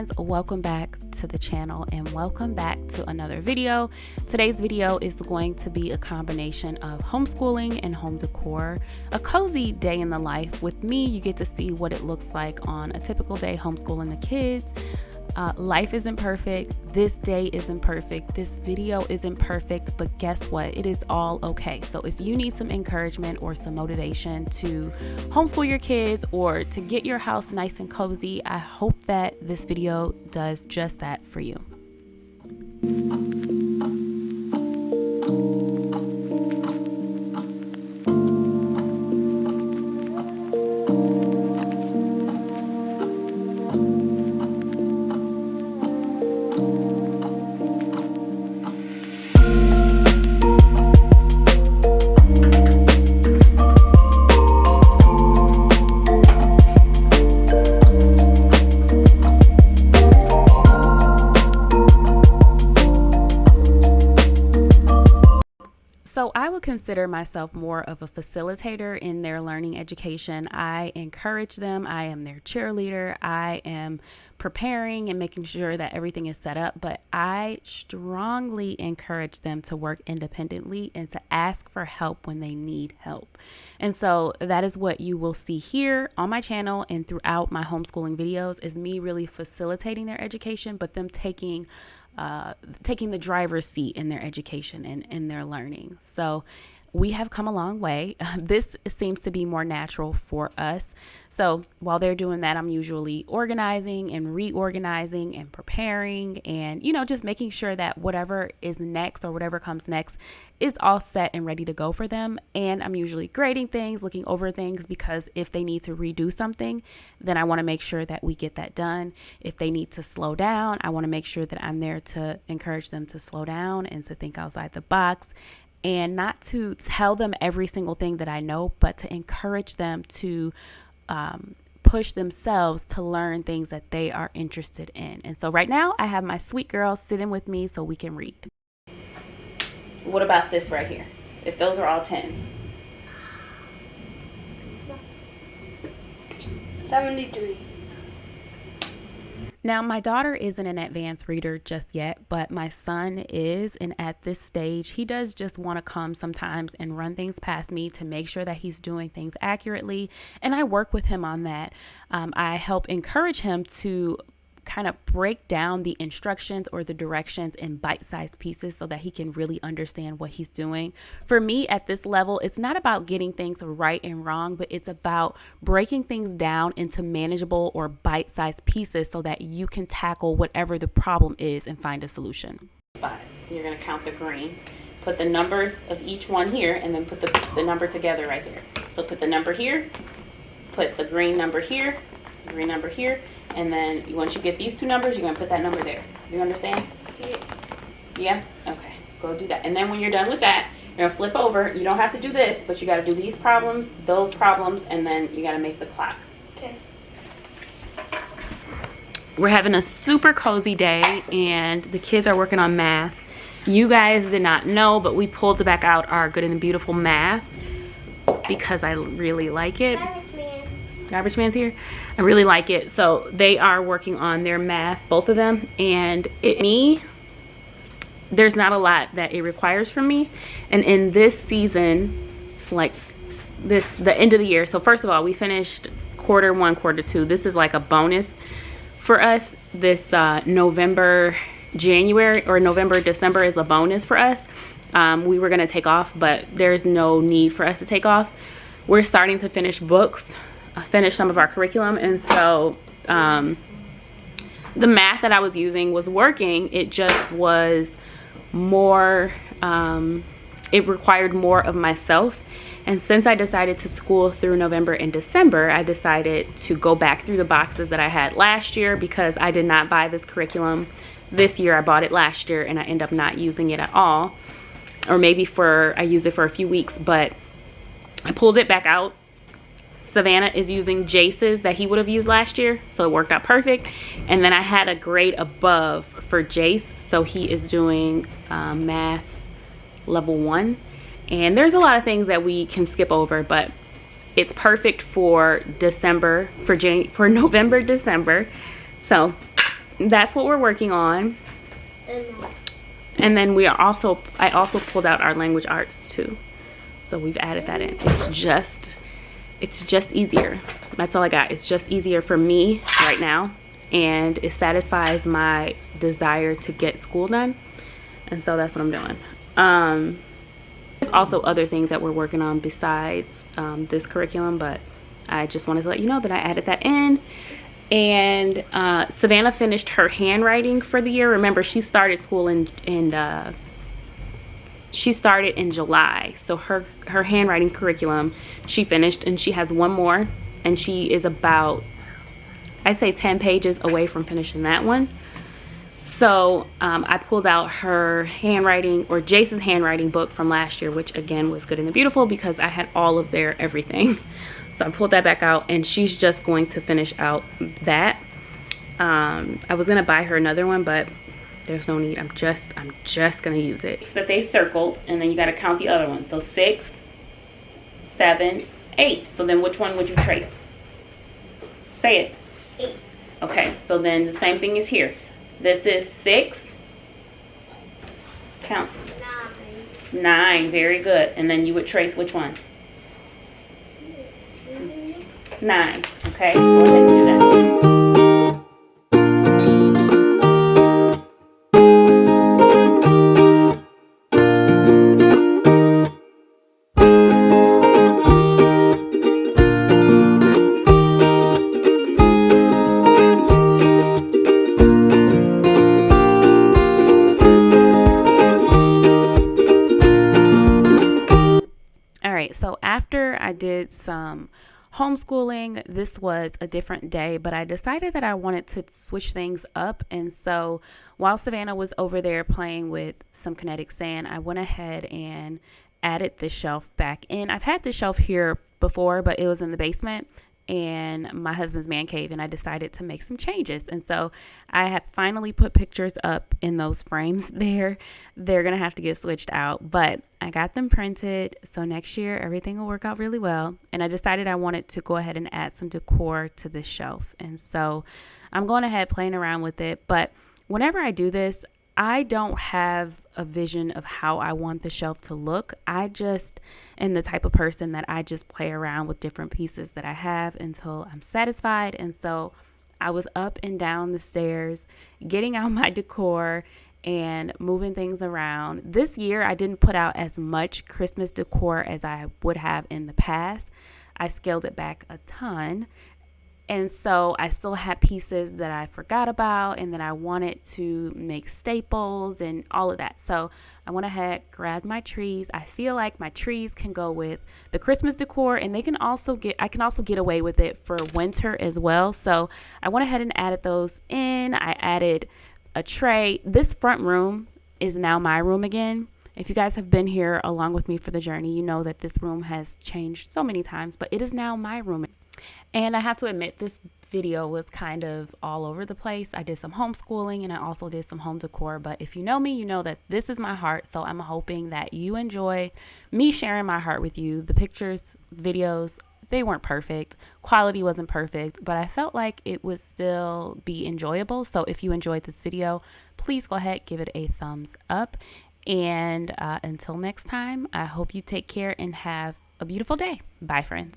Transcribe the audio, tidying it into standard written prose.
fans, welcome back to the channel and welcome back to another video. Today's video is going to be a combination of homeschooling and home decor, a cozy day in the life. With me, you get to see what it looks like on a typical day homeschooling the kids. Life isn't perfect. This day isn't perfect. This video isn't perfect, but guess what? It is all okay. So if you need some encouragement or some motivation to homeschool your kids or to get your house nice and cozy, I hope that this video does just that for you. So I would consider myself more of a facilitator in their learning education. I encourage them. I am their cheerleader. I am preparing and making sure that everything is set up, but I strongly encourage them to work independently and to ask for help when they need help. And so that is what you will see here on my channel and throughout my homeschooling videos, is me really facilitating their education, but them taking the driver's seat in their education and in their learning. So we have come a long way. This seems to be more natural for us. So while they're doing that, I'm usually organizing and reorganizing and preparing and, just making sure that whatever is next or whatever comes next is all set and ready to go for them. And I'm usually grading things, looking over things, because if they need to redo something, then I want to make sure that we get that done. If they need to slow down, I want to make sure that I'm there to encourage them to slow down and to think outside the box. And not to tell them every single thing that I know, but to encourage them to push themselves to learn things that they are interested in. And so right now I have my sweet girl sitting with me so we can read. What about this right here? If those are all 10s. 73. Now, my daughter isn't an advanced reader just yet, but my son is. And at this stage, he does just want to come sometimes and run things past me to make sure that he's doing things accurately. And I work with him on that. I help encourage him to kind of break down the instructions or the directions in bite-sized pieces so that he can really understand what he's doing. For me at this level, it's not about getting things right and wrong, but it's about breaking things down into manageable or bite-sized pieces so that you can tackle whatever the problem is and find a solution. You're going to count the green, put the numbers of each one here, and then put the number together right there. So put the number here, put the green number here, green number here, and then once you get these two numbers, you're going to put that number there. You understand? Yeah? Okay. Go do that. And then when you're done with that, you're going to flip over. You don't have to do this, but you got to do these problems, those problems, and then you got to make the clock. Okay. We're having a super cozy day, and the kids are working on math. You guys did not know, but we pulled back out our Good and Beautiful math because I really like it. Garbage man's here. I really like it. So they are working on their math, both of them, and there's not a lot that it requires from me. And in this season, like the end of the year, so first of all, we finished quarter 1, quarter 2. This is like a bonus for us. This November, December is a bonus for us. We were going to take off, but there's no need for us to take off. We're starting to finish books, finish some of our curriculum, and so the math that I was using was working. It just was more, it required more of myself. And since I decided to school through November and December, I decided to go back through the boxes that I had last year, because I did not buy this curriculum this year. I bought it last year and I ended up not using it at all, or maybe I used it for a few weeks, but I pulled it back out. Savannah is using Jace's that he would have used last year, so it worked out perfect. And then I had a grade above for Jace, so he is doing math level 1. And there's a lot of things that we can skip over, but it's perfect for December, for November, December. So that's what we're working on. And then I also pulled out our language arts too. So we've added that in. It's just easier. That's all I got. It's just easier for me right now, and it satisfies my desire to get school done. And so that's what I'm doing. There's also other things that we're working on besides this curriculum, but I just wanted to let you know that I added that in. And Savannah finished her handwriting for the year. Remember, she started school in July, so her handwriting curriculum she finished, and she has one more, and she is about, I'd say, 10 pages away from finishing that one. So I pulled out her handwriting, or Jace's handwriting book from last year, which again was Good and the Beautiful, because I had all of their everything. So I pulled that back out, and she's just going to finish out that. I was gonna buy her another one, but there's no need. I'm just gonna use it. So they circled, and then you gotta count the other ones. So 6, 7, 8. So then which one would you trace? Say it. 8. Okay, so then the same thing is here. This is 6. Count. 9. Very good. And then you would trace which one? 9. Okay, go ahead and do that. So after I did some homeschooling, this was a different day, but I decided that I wanted to switch things up. And so while Savannah was over there playing with some kinetic sand, I went ahead and added this shelf back in. I've had this shelf here before, but it was in the basement and my husband's man cave, and I decided to make some changes. And so I have finally put pictures up in those frames there. They're gonna have to get switched out, but I got them printed, so next year everything will work out really well. And I decided I wanted to go ahead and add some decor to this shelf, and so I'm going ahead playing around with it. But whenever I do this, I don't have a vision of how I want the shelf to look. I just am the type of person that I just play around with different pieces that I have until I'm satisfied. And so I was up and down the stairs, getting out my decor and moving things around. This year, I didn't put out as much Christmas decor as I would have in the past. I scaled it back a ton. And so I still had pieces that I forgot about and that I wanted to make staples and all of that. So I went ahead, grabbed my trees. I feel like my trees can go with the Christmas decor, and I can also get away with it for winter as well. So I went ahead and added those in. I added a tray. This front room is now my room again. If you guys have been here along with me for the journey, you know that this room has changed so many times, but it is now my room. And I have to admit, this video was kind of all over the place. I did some homeschooling and I also did some home decor, but if you know me, you know that this is my heart. So I'm hoping that you enjoy me sharing my heart with you. The pictures, videos, they weren't perfect. Quality wasn't perfect, but I felt like it would still be enjoyable. So if you enjoyed this video, please go ahead, give it a thumbs up. And until next time, I hope you take care and have a beautiful day. Bye, friends.